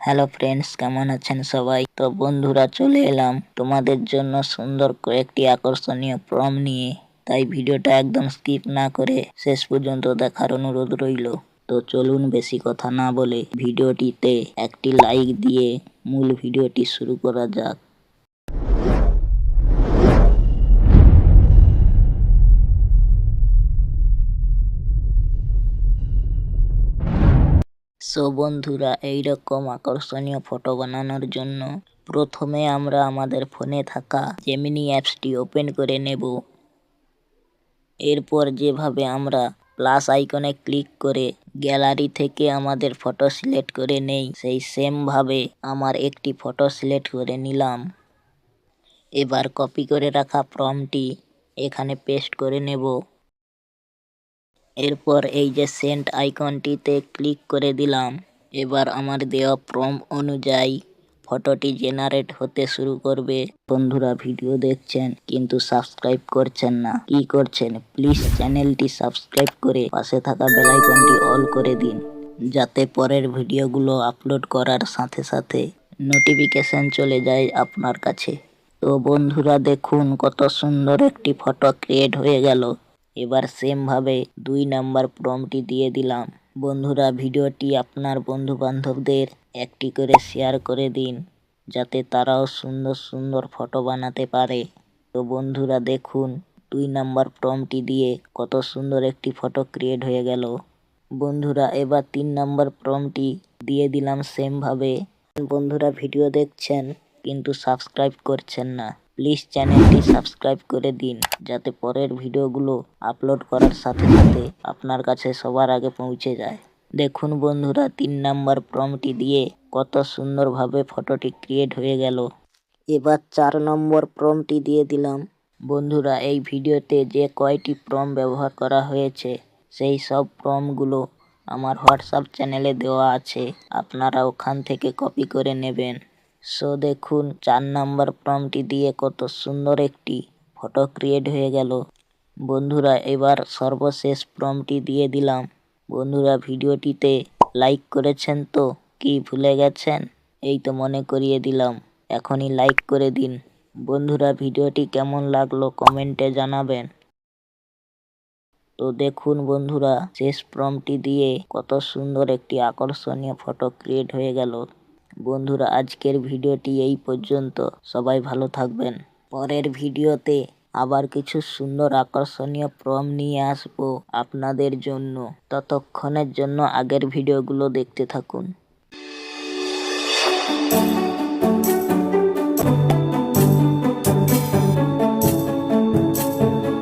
Hello friends, কেমন আছেন সবাই? তো বন্ধুরা, চলে এলাম তোমাদের জন্য সুন্দর কয়েকটি আকর্ষণীয় প্রম্পট নিয়ে। তাই ভিডিওটা একদম স্কিপ না করে শেষ পর্যন্ত দেখার অনুরোধ রইল। তো চলুন বেশি কথা না বলে ভিডিওটিতে একটি লাইক দিয়ে মূল ভিডিওটি শুরু করা যাক। সো বন্ধুরা, এইরকম আকর্ষণীয় ফটো বানানোর জন্য প্রথমে আমরা আমাদের ফোনে থাকা জেমিনি অ্যাপসটি ওপেন করে নেব। এরপর যেভাবে আমরা প্লাস আইকনে ক্লিক করে গ্যালারি থেকে আমাদের ফটো সিলেক্ট করে নেই, সেই সেম ভাবে আমার একটি ফটো সিলেক্ট করে নিলাম। এবার কপি করে রাখা প্রম্পটটি এখানে পেস্ট করে নেব। এরপর এই যে সেন্ড আইকনটিতে ক্লিক করে দিলাম। এবার আমার দেওয়া প্রম্পট অনুযায়ী ফটোটি জেনারেট হতে শুরু করবে। বন্ধুরা, ভিডিও দেখছেন কিন্তু সাবস্ক্রাইব করছেন না, কি করছেন? প্লিজ চ্যানেলটি সাবস্ক্রাইব করে পাশে থাকা বেল আইকনটি অল করে দিন, যাতে পরের ভিডিওগুলো আপলোড করার সাথে সাথে নোটিফিকেশন চলে যায় আপনার কাছে। তো বন্ধুরা, দেখুন কত সুন্দর একটি ফটো ক্রিয়েট হয়ে গেল। এবার সেম ভাবে 2 নাম্বার প্রম্পটটি দিয়ে দিলাম। বন্ধুরা, ভিডিওটি আপনার বন্ধু বান্ধবদের একটি করে শেয়ার করে দিন, যাতে তারাও সুন্দর সুন্দর ফটো বানাতে পারে। তো বন্ধুরা দেখুন, 2 নাম্বার প্রম্পটটি দিয়ে কত সুন্দর একটি ফটো ক্রিয়েট হয়ে গেল। বন্ধুরা, এবার 3 নাম্বার প্রম্পটটি দিয়ে দিলাম সেম ভাবে। বন্ধুরা, ভিডিও দেখছেন কিন্তু সাবস্ক্রাইব করছেন না, প্লিজ চ্যানেলটি সাবস্ক্রাইব করে দিন, যাতে পরের ভিডিওগুলো আপলোড করার সাথে সাথে আপনার কাছে সবার আগে পৌঁছে যায়। দেখুন বন্ধুরা, 3 নাম্বার প্রম্পটটি দিয়ে কত সুন্দরভাবে ফটোটি ক্রিয়েট হয়ে গেল। এবার 4 নম্বর প্রম্পটটি দিয়ে দিলাম। বন্ধুরা, এই ভিডিওতে যে কয়টি প্রম্পট ব্যবহার করা হয়েছে সেই সব প্রম্পটগুলো আমার হোয়াটসঅ্যাপ চ্যানেলে দেওয়া আছে, আপনারা ওখান থেকে কপি করে নেবেন। সো দেখুন, 4 নাম্বার প্রম্পটটি দিয়ে কত সুন্দর একটি ফটো ক্রিয়েট হয়ে গেল। বন্ধুরা, এবার সর্বশেষ প্রম্পটটি দিয়ে দিলাম। বন্ধুরা, ভিডিওটিতে লাইক করেছেন তো? কি ভুলে গেছেন? এই তো মনে করিয়ে দিলাম, এখনই লাইক করে দিন। বন্ধুরা, ভিডিওটি কেমন লাগলো কমেন্টে জানাবেন। তো দেখুন বন্ধুরা, শেষ প্রম্পটটি দিয়ে কত সুন্দর একটি আকর্ষণীয় ফটো ক্রিয়েট হয়ে গেল। বন্ধুরা, আজকের ভিডিওটি এই পর্যন্ত। সবাই ভালো থাকবেন। পরের ভিডিওতে আবার কিছু সুন্দর আকর্ষণীয় প্রম্পট নিয়ে আসবো আপনাদের জন্য। ততক্ষণের জন্য আগের ভিডিওগুলো দেখতে থাকুন।